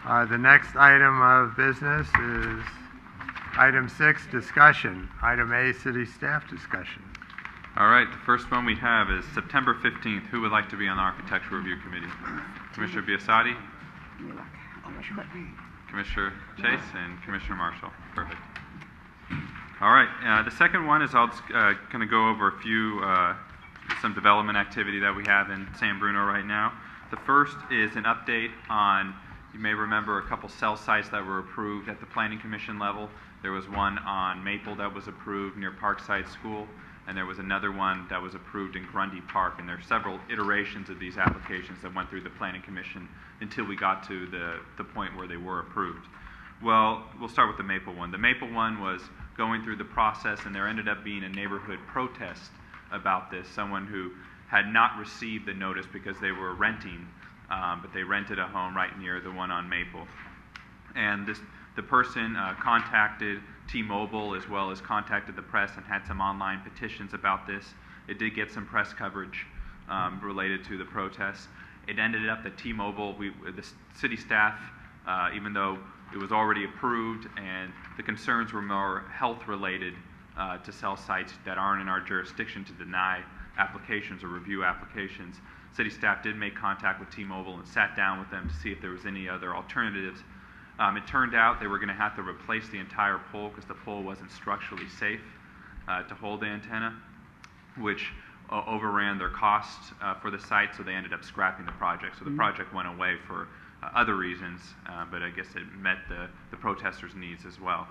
The next item of business is item 6, discussion. Item A, city staff discussion. All right, the first one we have is September 15th. Who would like to be on the Architectural Review Committee? Commissioner Biasotti, Commissioner Chase, and Commissioner Marshall. Perfect. All right, the second one is I'll just kind of go over a few, some development activity that we have in San Bruno right now. The first is an update on, you may remember a couple cell sites that were approved at the Planning Commission level. There was one on Maple that was approved near Parkside School, and there was another one that was approved in Grundy Park, and there are several iterations of these applications that went through the Planning Commission until we got to the point where they were approved. Well, we'll start with the Maple one. The Maple one was going through the process, and there ended up being a neighborhood protest about this. Someone who had not received the notice because they were renting, but they rented a home right near the one on Maple. And the person contacted T-Mobile as well as contacted the press and had some online petitions about this. It did get some press coverage related to the protests. It ended up that T-Mobile, the city staff, even though it was already approved and the concerns were more health related to cell sites that aren't in our jurisdiction to deny applications or review applications, city staff did make contact with T-Mobile and sat down with them to see if there was any other alternatives. It turned out they were going to have to replace the entire pole because the pole wasn't structurally safe to hold the antenna, which overran their costs for the site, so they ended up scrapping the project. So the project went away for other reasons, but I guess it met the protesters' needs as well.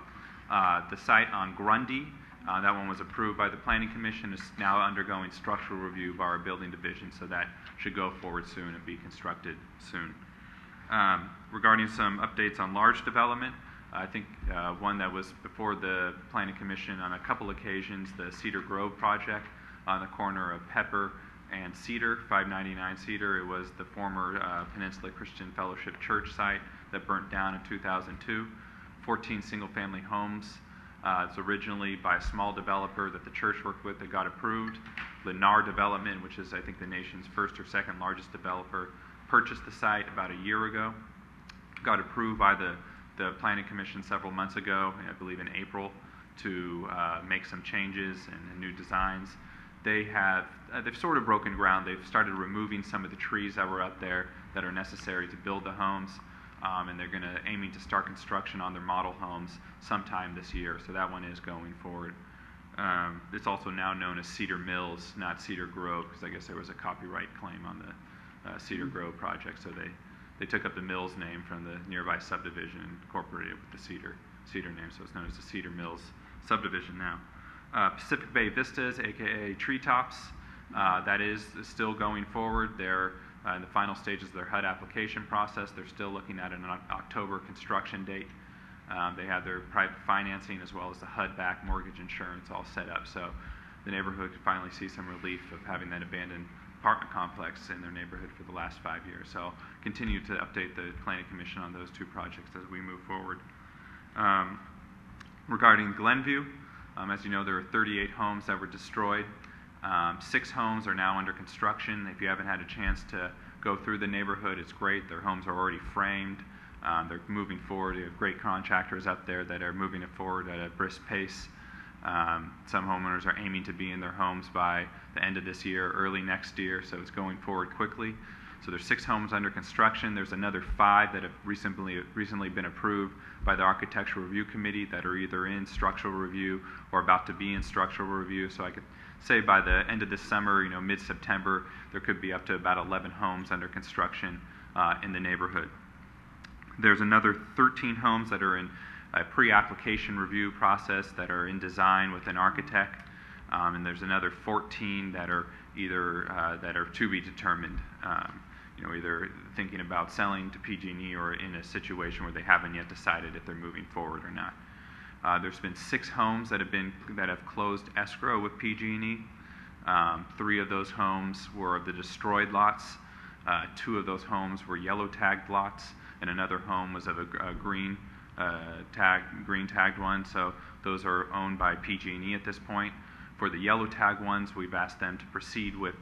The site on Grundy, that one was approved by the Planning Commission, is now undergoing structural review by our building division, so that should go forward soon and be constructed soon. Regarding some updates on large development, I think one that was before the Planning Commission on a couple occasions, the Cedar Grove project on the corner of Pepper and Cedar, 599 Cedar. It was the former Peninsula Christian Fellowship Church site that burnt down in 2002. 14 single-family homes. It's originally by a small developer that the church worked with that got approved. Lennar Development, which is I think the nation's first or second largest developer, purchased the site about a year ago. Got approved by the Planning Commission several months ago, I believe in April, to make some changes and new designs. They've sort of broken ground. They've started removing some of the trees that were up there that are necessary to build the homes, and they're aiming to start construction on their model homes sometime this year. So that one is going forward. It's also now known as Cedar Mills, not Cedar Grove, because I guess there was a copyright claim on the Cedar Grove project. So they took up the Mills name from the nearby subdivision and incorporated it with the Cedar name. So it's known as the Cedar Mills subdivision now. Pacific Bay Vistas, aka Treetops, that is still going forward. They're in the final stages of their HUD application process. They're still looking at an October construction date. They have their private financing as well as the HUD-backed mortgage insurance all set up. So the neighborhood could finally see some relief of having that abandoned apartment complex in their neighborhood for the last 5 years. So I'll continue to update the Planning Commission on those two projects as we move forward. Regarding Glenview, as you know, there are 38 homes that were destroyed. 6 homes are now under construction. If you haven't had a chance to go through the neighborhood, it's great. Their homes are already framed. They're moving forward. You have great contractors up there that are moving it forward at a brisk pace. Some homeowners are aiming to be in their homes by the end of this year, early next year, so it's going forward quickly. So there's 6 homes under construction. There's another 5 that have recently been approved by the Architectural Review Committee that are either in structural review or about to be in structural review. So I could say by the end of this summer, mid-September, there could be up to about 11 homes under construction in the neighborhood. There's another 13 homes that are in a pre-application review process that are in design with an architect, and there's another 14 that are either that are to be determined. Either thinking about selling to PG&E or in a situation where they haven't yet decided if they're moving forward or not. There's been 6 homes that have closed escrow with PG&E. 3 of those homes were of the destroyed lots. 2 of those homes were yellow tagged lots, and another home was of a green tagged one. So those are owned by PG&E at this point. For the yellow tag ones, we've asked them to proceed with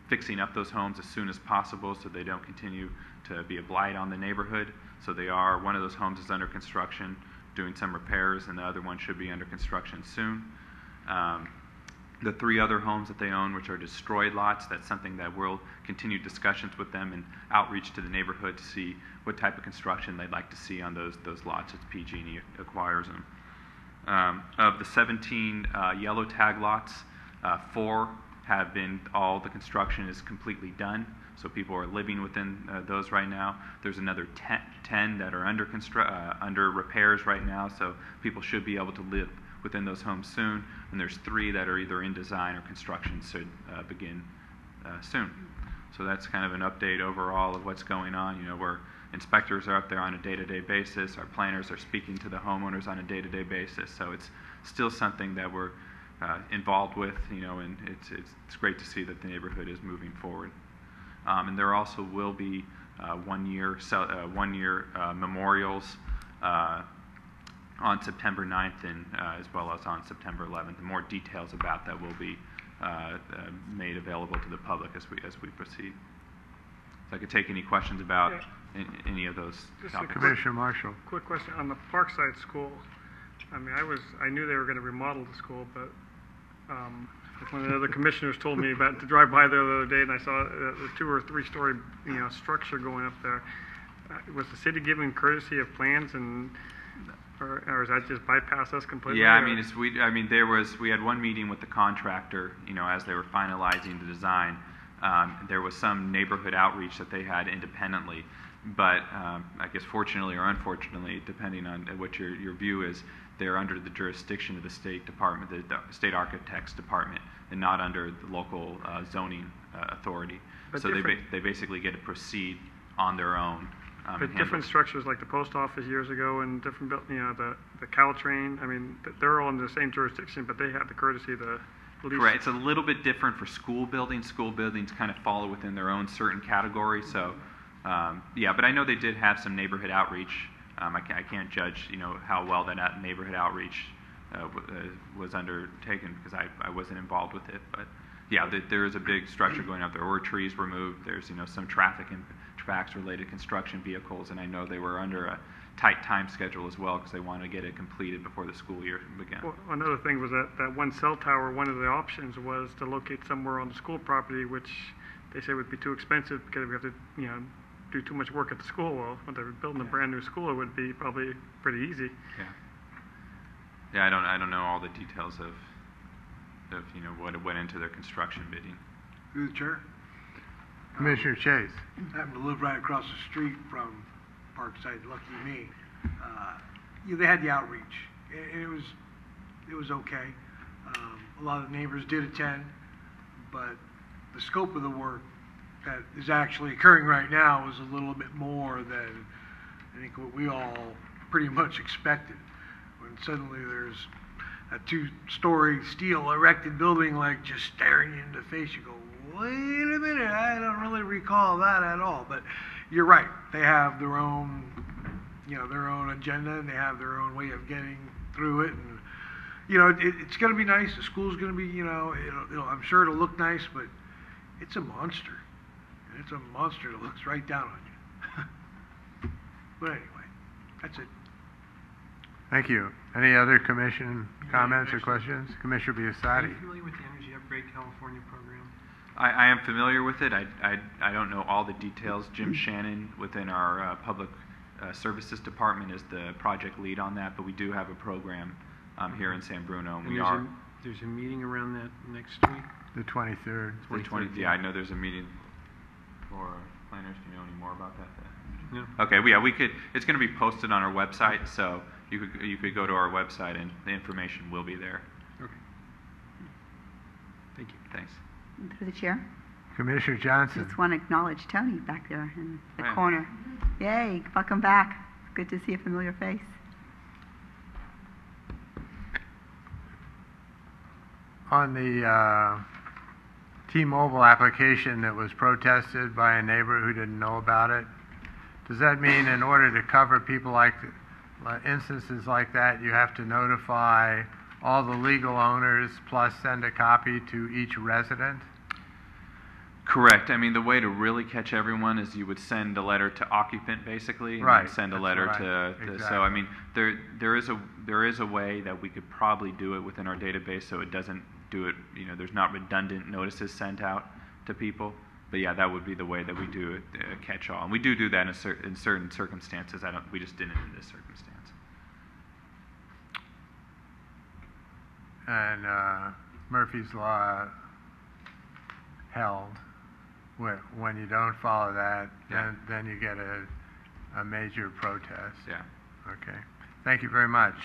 fixing up those homes as soon as possible so they don't continue to be a blight on the neighborhood. So they are, one of those homes is under construction, doing some repairs, and the other one should be under construction soon. The 3 other homes that they own, which are destroyed lots, that's something that we'll continue discussions with them and outreach to the neighborhood to see what type of construction they'd like to see on those lots as PG&E acquires them. Of the 17 yellow tag lots, 4 have been, all the construction is completely done, so people are living within those right now. There's another 10 that are under repairs right now, so people should be able to live within those homes soon. And there's 3 that are either in design or construction should begin soon. So that's kind of an update overall of what's going on. You know, where inspectors are up there on a day-to-day basis. Our planners are speaking to the homeowners on a day-to-day basis. So it's still something that we're involved with, you know, and it's great to see that the neighborhood is moving forward. And there also will be one-year memorials on September 9th and as well as on September 11th. And more details about that will be made available to the public as we proceed. So I could take any questions about any of those topics. Commissioner Marshall. Quick question on the Parkside School. I mean, I knew they were going to remodel the school, but like one of the other commissioners told me about to drive by there the other day, and I saw a 2 or 3 story structure going up there. Was the city giving courtesy of plans and? Or is that just bypass us completely? Yeah, I mean, we had one meeting with the contractor, you know, as they were finalizing the design. There was some neighborhood outreach that they had independently, but I guess fortunately or unfortunately, depending on what your view is, they're under the jurisdiction of the state department, the state architect's department, and not under the local zoning authority. But so they basically get to proceed on their own. But different structures like the post office years ago and different, the Caltrain, I mean, they're all in the same jurisdiction, but they have the courtesy of the police. Correct. It's a little bit different for school buildings. School buildings kind of follow within their own certain category. So, yeah, but I know they did have some neighborhood outreach. I can't judge, you know, how well that neighborhood outreach was undertaken because I wasn't involved with it. But yeah, there is a big structure going up. There were trees removed. There's, you know, some traffic related construction vehicles, and I know they were under a tight time schedule as well because they wanted to get it completed before the school year began. Well, another thing was that one cell tower, one of the options was to locate somewhere on the school property, which they say would be too expensive because we have to, you know, do too much work at the school. Well, when they're building a brand new school, it would be probably pretty easy. Yeah, I don't know all the details of you know what went into their construction bidding. Through the chair. Commissioner Chase. I happen to live right across the street from Parkside. Lucky me. They had the outreach, and it was okay. A lot of the neighbors did attend, but the scope of the work that is actually occurring right now is a little bit more than I think what we all pretty much expected. When suddenly there's a 2-story steel erected building like just staring you in the face, you go, wait a minute, I don't really recall that at all. But you're right, they have their own, you know, their own agenda, and they have their own way of getting through it. And you know, it's going to be nice. The school's going to be, you know, I'm sure it'll look nice, but it's a monster. And it's a monster that looks right down on you. But anyway, that's it. Thank you. Any other commission comments or questions? Commissioner Are Biasotti. you familiar with the Energy Upgrade California program? I am familiar with it. I don't know all the details. Jim Shannon within our public services department is the project lead on that, but we do have a program here in San Bruno, and there's a meeting around that next week? The 23rd. Yeah, I know there's a meeting for planners. Do you know any more about that? No. Okay, well, yeah, it's going to be posted on our website, so you could go to our website and the information will be there. Okay. Thank you. Thanks. Through the chair. Commissioner Johnson. Just want to acknowledge Tony back there in the Hi. corner. Yay, welcome back. Good to see a familiar face. On the T-Mobile application that was protested by a neighbor who didn't know about it, does that mean in order to cover people like instances like that, you have to notify all the legal owners plus send a copy to each resident? Correct. I mean, the way to really catch everyone is you would send a letter to occupant, basically, and Right, then send a that's letter right. to. So Exactly. I mean, there is a way that we could probably do it within our database, so it doesn't do it. You know, there's not redundant notices sent out to people. But yeah, that would be the way that we do it, catch-all, and we do that in certain circumstances. We just didn't in this circumstance. And Murphy's Law held, when you don't follow that, Yeah. then you get a major protest. Yeah. Okay. Thank you very much.